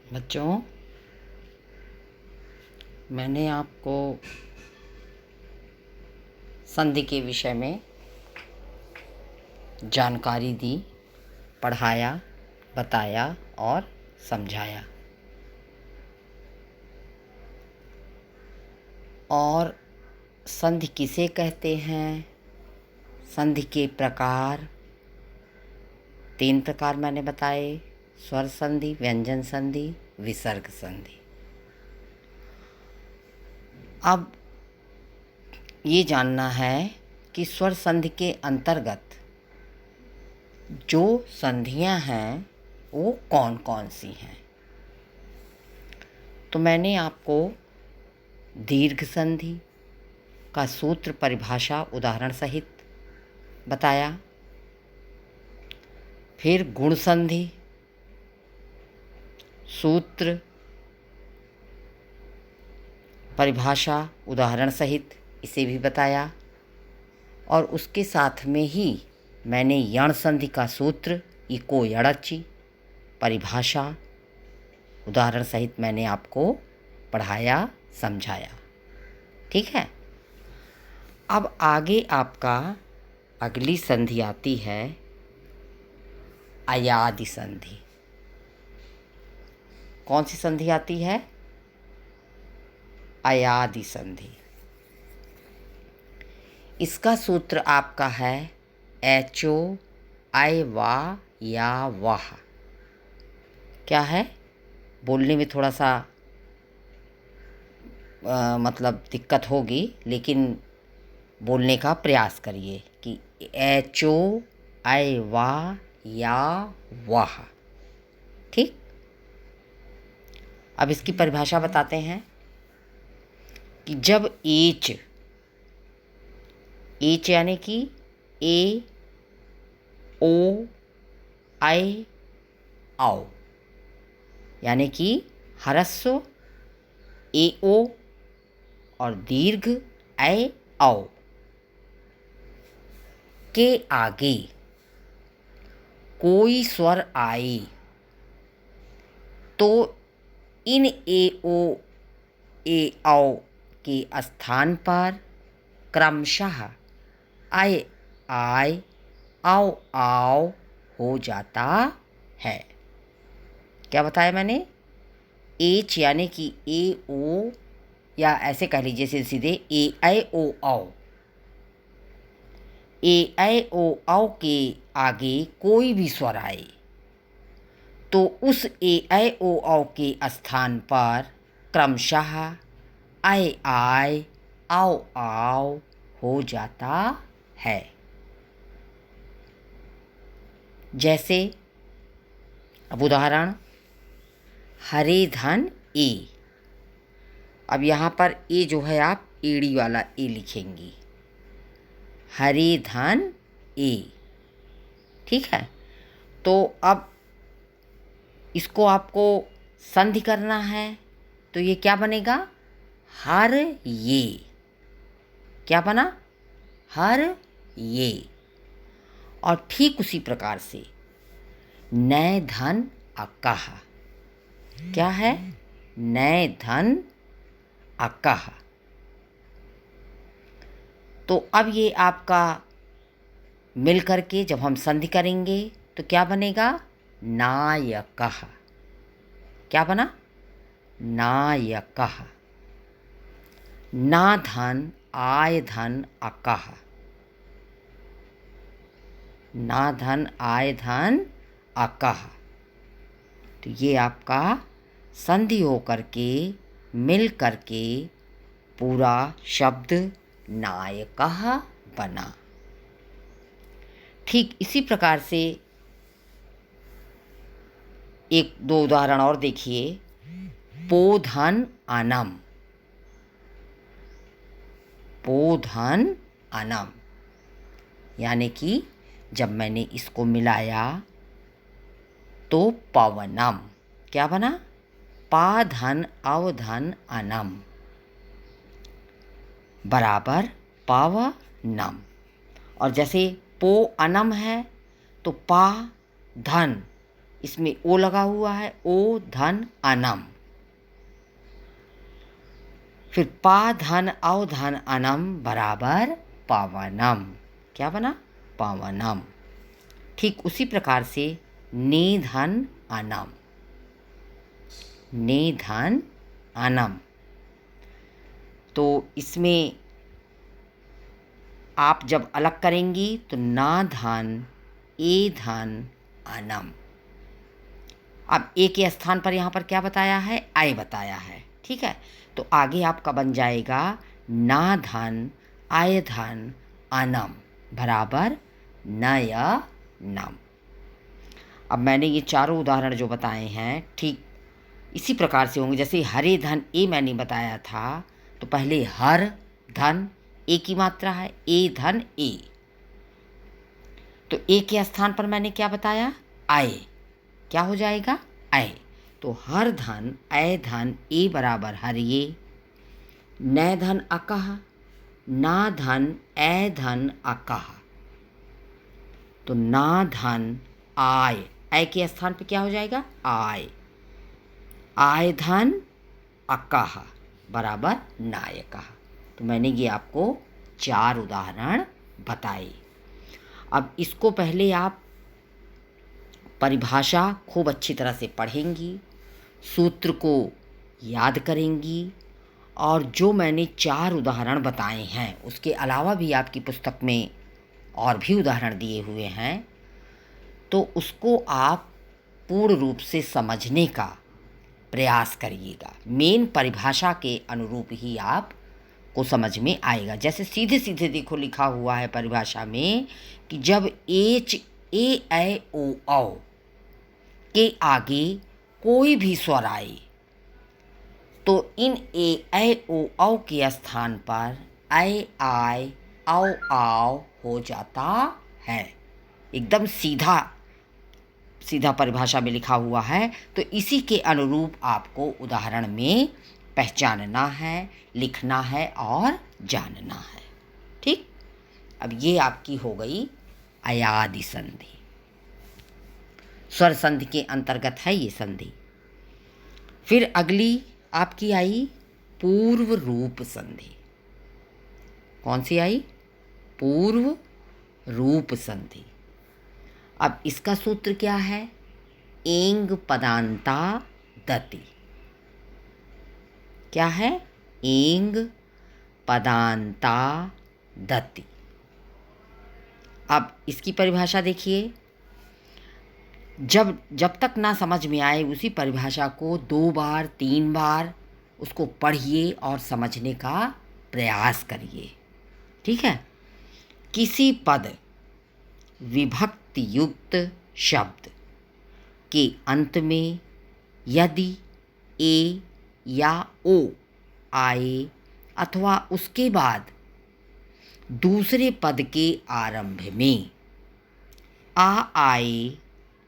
बच्चों, मैंने आपको संधि के विषय में जानकारी दी, पढ़ाया, बताया और समझाया। और संधि किसे कहते हैं, संधि के प्रकार 3 प्रकार मैंने बताए: स्वर संधि, व्यंजन संधि, विसर्ग संधि। अब ये जानना है कि स्वर संधि के अंतर्गत जो संधियां हैं वो कौन कौन सी हैं। तो मैंने आपको दीर्घ संधि का सूत्र, परिभाषा, उदाहरण सहित बताया। फिर गुण संधि, सूत्र, परिभाषा, उदाहरण सहित इसे भी बताया। और उसके साथ में ही मैंने यण संधि का सूत्र, इको यड़च्ची, परिभाषा, उदाहरण सहित मैंने आपको पढ़ाया, समझाया। ठीक है। अब आगे आपका अगली संधि आती है अयादि संधि। कौन सी संधि आती है? अयादि संधि। इसका सूत्र आपका है एचो आय वा या वाह। क्या है? बोलने में थोड़ा सा मतलब दिक्कत होगी, लेकिन बोलने का प्रयास करिए कि एचो आय वा या वाह। ठीक। अब इसकी परिभाषा बताते हैं कि जब एच यानी कि ए ओ आय आओ, यानी कि ह्रस्व ए ओ और दीर्घ ऐ आओ के आगे कोई स्वर आए तो इन ए ओ ए आओ के स्थान पर क्रमशः आय आय आओ आओ हो जाता है। क्या बताया मैंने? एच यानी कि ए ओ, या ऐसे कह लीजिए सीधे ए ऐ ओ आओ। ए ऐ ओ आओ के आगे कोई भी स्वर आए तो उस ए ऐ ओ आओ के स्थान पर क्रमशः आय आय आओ आओ हो जाता है। जैसे, अब उदाहरण, हरे धन ए। अब यहाँ पर ए जो है आप एड़ी वाला ए लिखेंगी, हरे धन ए। ठीक है। तो अब इसको आपको संधि करना है तो ये क्या बनेगा? हर ये। क्या बना? हर ये। और ठीक उसी प्रकार से नय धन अकह। क्या है? नय धन अकह। तो अब ये आपका मिल करके जब हम संधि करेंगे तो क्या बनेगा? नायकः। क्या बना? नायकः। ना धन आय धन अकः। ना धन आय धन अकः। तो ये आपका संधि हो करके मिल करके पूरा शब्द नायकः बना। ठीक इसी प्रकार से एक दो उदाहरण और देखिए। पोधन अनम। पोधन अनम यानी कि जब मैंने इसको मिलाया तो पवनम। क्या बना? पाधन अवधन अनम बराबर पवनम। और जैसे पो अनम है तो पा धन इसमें ओ लगा हुआ है, ओ धन अनम। फिर पा धन औ धन अनम बराबर पावनम। क्या बना? पावनम। ठीक उसी प्रकार से ने धन अनम, ने धन अनम। तो इसमें आप जब अलग करेंगी तो ना धन ए धन अनम। अब ए के स्थान पर यहाँ पर क्या बताया है? आय बताया है। ठीक है, तो आगे आपका बन जाएगा ना धन आय धन अनम बराबर नय नम। अब मैंने ये चारों उदाहरण जो बताए हैं ठीक इसी प्रकार से होंगे। जैसे हरे धन ए मैंने बताया था, तो पहले हर धन ए की मात्रा है, ए धन ए। तो ए के स्थान पर मैंने क्या बताया? आय। क्या हो जाएगा? आय। तो हर धन ऐ धन ए बराबर हर ये। न धन अकह, ना धन ऐ धन अकह। तो ना धन आय, ऐ के स्थान पे क्या हो जाएगा? आय। आय धन अकह बराबर नायकः। तो मैंने ये आपको 4 उदाहरण बताए। अब इसको पहले आप परिभाषा खूब अच्छी तरह से पढ़ेंगी, सूत्र को याद करेंगी, और जो मैंने 4 उदाहरण बताए हैं उसके अलावा भी आपकी पुस्तक में और भी उदाहरण दिए हुए हैं, तो उसको आप पूर्ण रूप से समझने का प्रयास करिएगा। मेन परिभाषा के अनुरूप ही आप को समझ में आएगा। जैसे सीधे सीधे देखो लिखा हुआ है परिभाषा में कि जब एच ए ऐ ओ औ के आगे कोई भी स्वर आए तो इन ए ऐ ओ औ के स्थान पर ऐ आय औ आओ हो जाता है। एकदम सीधा सीधा परिभाषा में लिखा हुआ है। तो इसी के अनुरूप आपको उदाहरण में पहचानना है, लिखना है और जानना है। ठीक, अब ये आपकी हो गई अयादि संधि। स्वर संधि के अंतर्गत है ये संधि। फिर अगली आपकी आई पूर्व रूप संधि। कौन सी आई? पूर्व रूप संधि। अब इसका सूत्र क्या है? एंग पदांता दति। क्या है? एंग पदांता दति। अब इसकी परिभाषा देखिए। जब तक ना समझ में आए उसी परिभाषा को 2 बार 3 बार उसको पढ़िए और समझने का प्रयास करिए। ठीक है, किसी पद विभक्ति युक्त शब्द के अंत में यदि ए या ओ आए अथवा उसके बाद दूसरे पद के आरंभ में आ आए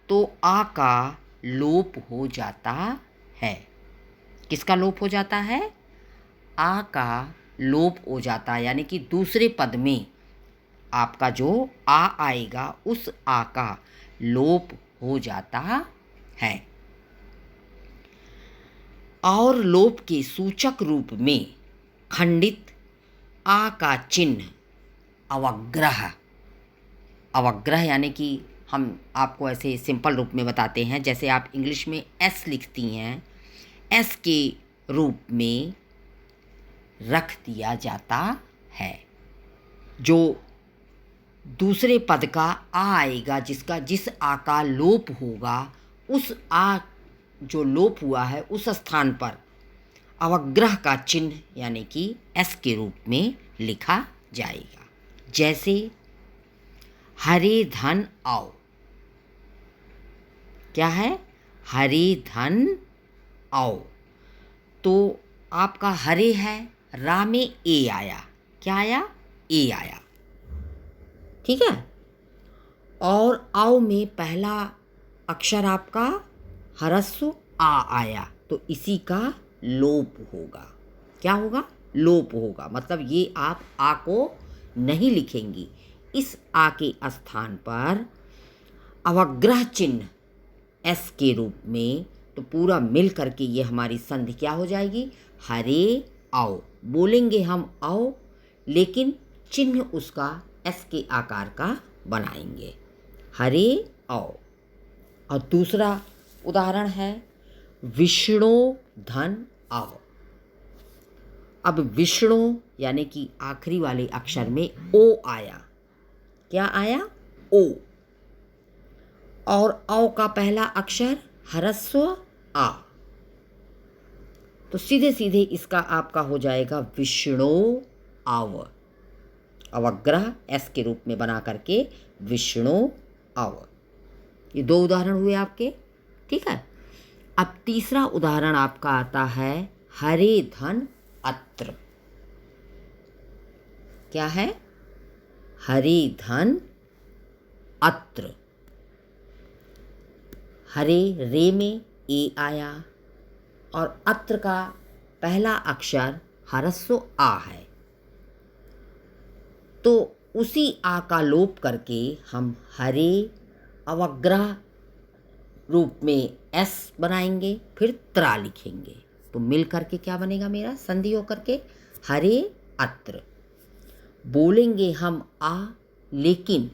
तो आ का लोप हो जाता है। किसका लोप हो जाता है? आ का लोप हो जाता है, यानी कि दूसरे पद में आपका जो आ आएगा उस आ का लोप हो जाता है। और लोप के सूचक रूप में खंडित आ का चिन्ह अवग्रह, अवग्रह यानी कि हम आपको ऐसे सिंपल रूप में बताते हैं। जैसे आप इंग्लिश में एस लिखती हैं, एस के रूप में रख दिया जाता है। जो दूसरे पद का आ आएगा, जिस आ का लोप होगा, उस आ जो लोप हुआ है उस स्थान पर अवग्रह का चिन्ह यानी कि एस के रूप में लिखा जाएगा। जैसे हरे धन आओ। क्या है? हरे धन आओ। तो आपका हरे है, रा में ए आया। क्या आया? ए आया। ठीक है, और आओ में पहला अक्षर आपका ह्रस्व आ आया, तो इसी का लोप होगा। क्या होगा? लोप होगा। मतलब ये आप आ को नहीं लिखेंगी, इस आ के स्थान पर अवग्रह चिन्ह एस के रूप में, तो पूरा मिल करके ये हमारी संधि क्या हो जाएगी, हरे आओ। बोलेंगे हम आओ, लेकिन चिन्ह उसका एस के आकार का बनाएंगे, हरे आओ। और दूसरा उदाहरण है विष्णु धन आओ। अब विष्णु यानी कि आखिरी वाले अक्षर में ओ आया। क्या आया, ओ। और औ का पहला अक्षर ह्रस्व आ, तो सीधे सीधे इसका आपका हो जाएगा विष्णु आव। अवग्रह एस के रूप में बना करके विष्णु आव। ये दो उदाहरण हुए आपके, ठीक है। अब तीसरा उदाहरण आपका आता है हरे धन अत्र। क्या है, हरे धन अत्र। हरे रे में ए आया और अत्र का पहला अक्षर ह्रस्व आ है, तो उसी आ का लोप करके हम हरे अवग्रह रूप में एस बनाएंगे, फिर त्रा लिखेंगे, तो मिल करके क्या बनेगा मेरा, संधि होकर के हरे अत्र। बोलेंगे हम आ, लेकिन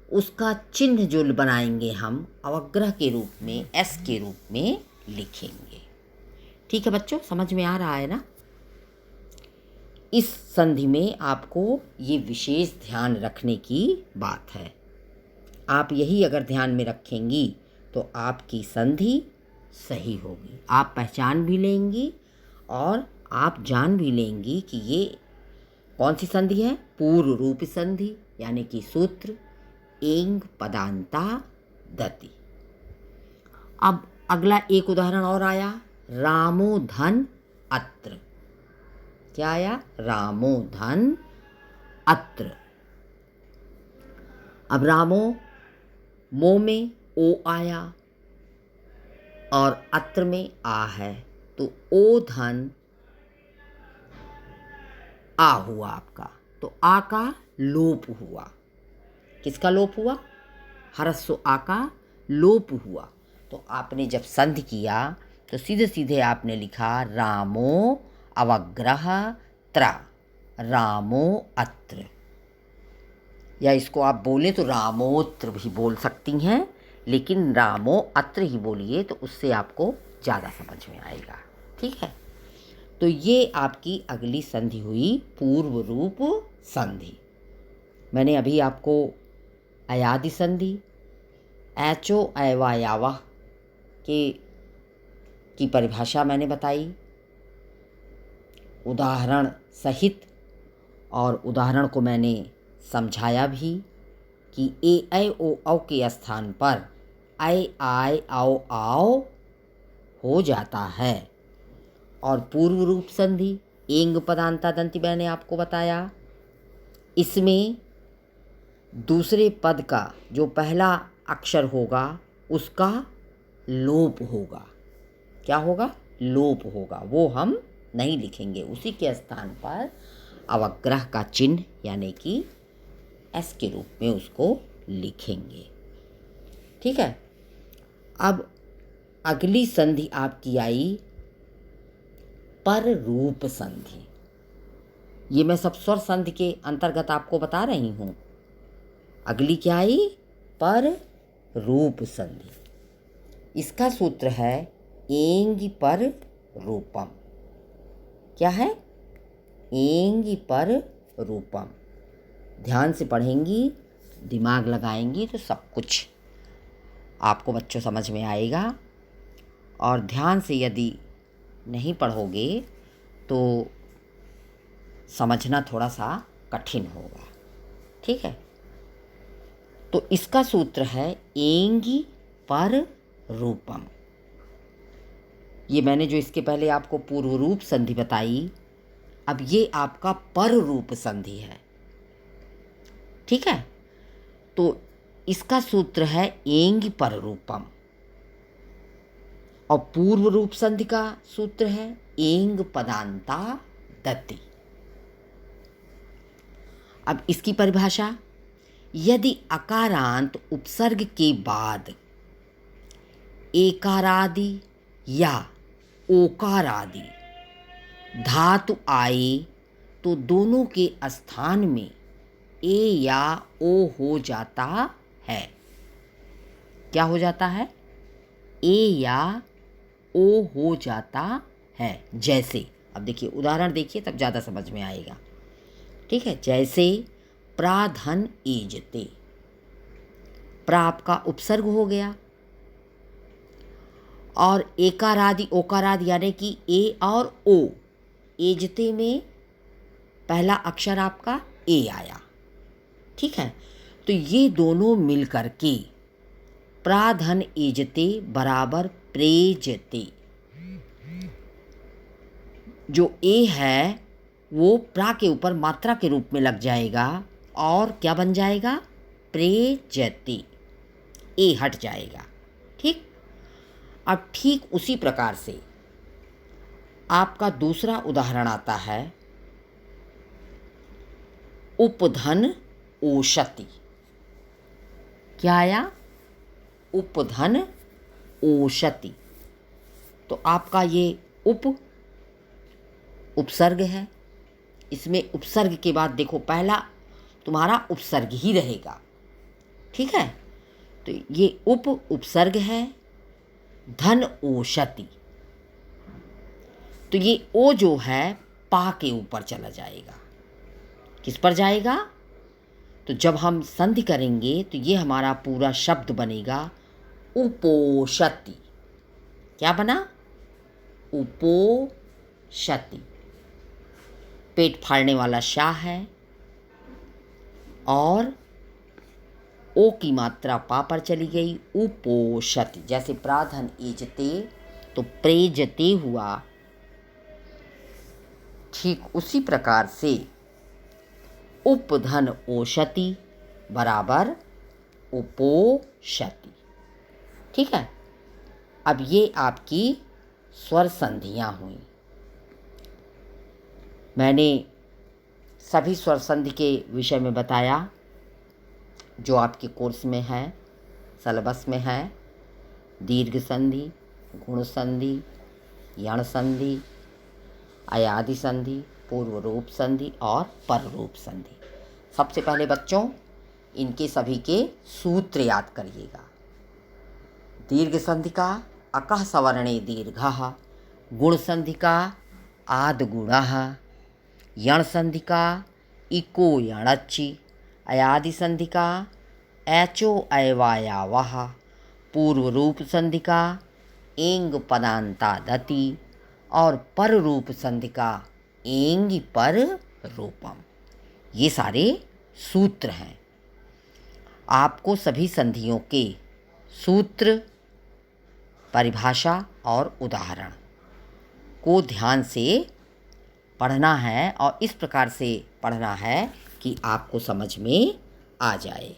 उसका चिन्ह जो बनाएंगे हम अवग्रह के रूप में एस के रूप में लिखेंगे। ठीक है बच्चों, समझ में आ रहा है ना। इस संधि में आपको ये विशेष ध्यान रखने की बात है। आप यही अगर ध्यान में रखेंगी तो आपकी संधि सही होगी, आप पहचान भी लेंगी और आप जान भी लेंगी कि ये कौन सी संधि है, पूर्व रूप संधि, यानी कि सूत्र एंग पदांता दति। अब अगला एक उदाहरण और आया, रामो धन अत्र। क्या आया, रामो धन अत्र। अब रामो, मो में ओ आया और अत्र में आ है, तो ओ धन आ हुआ आपका, तो आ का लोप हुआ। किसका लोप हुआ, ह्रस्व आ का लोप हुआ। तो आपने जब संधि किया तो सीधे सीधे आपने लिखा रामो अवग्रह त्रा, रामो अत्र। या इसको आप बोले तो रामोत्र भी बोल सकती हैं, लेकिन रामो अत्र ही बोलिए तो उससे आपको ज़्यादा समझ में आएगा। ठीक है, तो ये आपकी अगली संधि हुई पूर्व रूप संधि। मैंने अभी आपको अयादि संधि, ऐचो ऐवा यावा की परिभाषा मैंने बताई उदाहरण सहित, और उदाहरण को मैंने समझाया भी कि ए ऐ ओ औ के स्थान पर ऐ आय आओ आओ हो जाता है। और पूर्व रूप संधि एंग पदांता दंती मैंने आपको बताया, इसमें दूसरे पद का जो पहला अक्षर होगा उसका लोप होगा। क्या होगा, लोप होगा, वो हम नहीं लिखेंगे, उसी के स्थान पर अवग्रह का चिन्ह यानी कि एस के रूप में उसको लिखेंगे। ठीक है, अब अगली संधि आपकी आई पर रूप संधि। ये मैं सब स्वर संधि के अंतर्गत आपको बता रही हूँ। अगली क्या आई, पर रूप संधि। इसका सूत्र है एंग पर रूपम। क्या है, एंग पर रूपम। ध्यान से पढ़ेंगी, दिमाग लगाएंगी तो सब कुछ आपको बच्चों समझ में आएगा। और ध्यान से यदि नहीं पढ़ोगे तो समझना थोड़ा सा कठिन होगा। ठीक है, तो इसका सूत्र है एंगी पर रूपम। ये मैंने जो इसके पहले आपको पूर्व रूप संधि बताई, अब ये आपका पर रूप संधि है। ठीक है, तो इसका सूत्र है एंग पर रूपम, और पूर्व रूप संधि का सूत्र है एंग पदांता दति। अब इसकी परिभाषा, यदि अकारांत उपसर्ग के बाद एकारादि या ओकारादि धातु आए तो दोनों के स्थान में ए या ओ हो जाता है। क्या हो जाता है? ए या ओ हो जाता है। जैसे, अब देखिए उदाहरण देखिए तब ज़्यादा समझ में आएगा। ठीक है, जैसे प्राधन एजते, प्रा आपका उपसर्ग हो गया और एकारादि ओकारादि यानी कि ए और ओ, एजते में पहला अक्षर आपका ए आया। ठीक है, तो ये दोनों मिल कर के प्राधन एजते बराबर प्रेजते। जो ए है वो प्रा के ऊपर मात्रा के रूप में लग जाएगा और क्या बन जाएगा? प्रेजते, ए हट जाएगा। ठीक, अब ठीक उसी प्रकार से आपका दूसरा उदाहरण आता है उपधन ओषति। क्या आया? उपधन ओषति। तो आपका ये उपसर्ग है। इसमें उपसर्ग के बाद देखो पहला तुम्हारा उपसर्ग ही रहेगा। ठीक है, तो ये उपसर्ग है धन ओषति। तो ये ओ जो है पा के ऊपर चला जाएगा। किस पर जाएगा? तो जब हम संधि करेंगे तो ये हमारा पूरा शब्द बनेगा उपोषति। क्या बना? उपोषति। पेट फाड़ने वाला शा है और ओ की मात्रा पा पर चली गई, उपोषति। जैसे प्राधन एजते तो प्रेजते हुआ, ठीक उसी प्रकार से उपधन ओषति बराबर उपोषति। ठीक है, अब ये आपकी स्वर संधियाँ हुई। मैंने सभी स्वर संधि के विषय में बताया जो आपके कोर्स में है, सिलेबस में है। दीर्घ संधि, गुण संधि, यण संधि, अयादि संधि, पूर्व रूप संधि और पर रूप संधि। सबसे पहले बच्चों इनके सभी के सूत्र याद करिएगा। दीर्घ संधि का अकः सवर्णे दीर्घः, गुण संधि का आद गुणः, यण संधि का इको यणच्चि, अयादि संधि का ऐचो अयवायावः, पूर्व रूप संधि का एंग पदांतादति और पर रूप संधि का एंग पर रूपम। ये सारे सूत्र हैं। आपको सभी संधियों के सूत्र, परिभाषा और उदाहरण को ध्यान से पढ़ना है और इस प्रकार से पढ़ना है कि आपको समझ में आ जाए।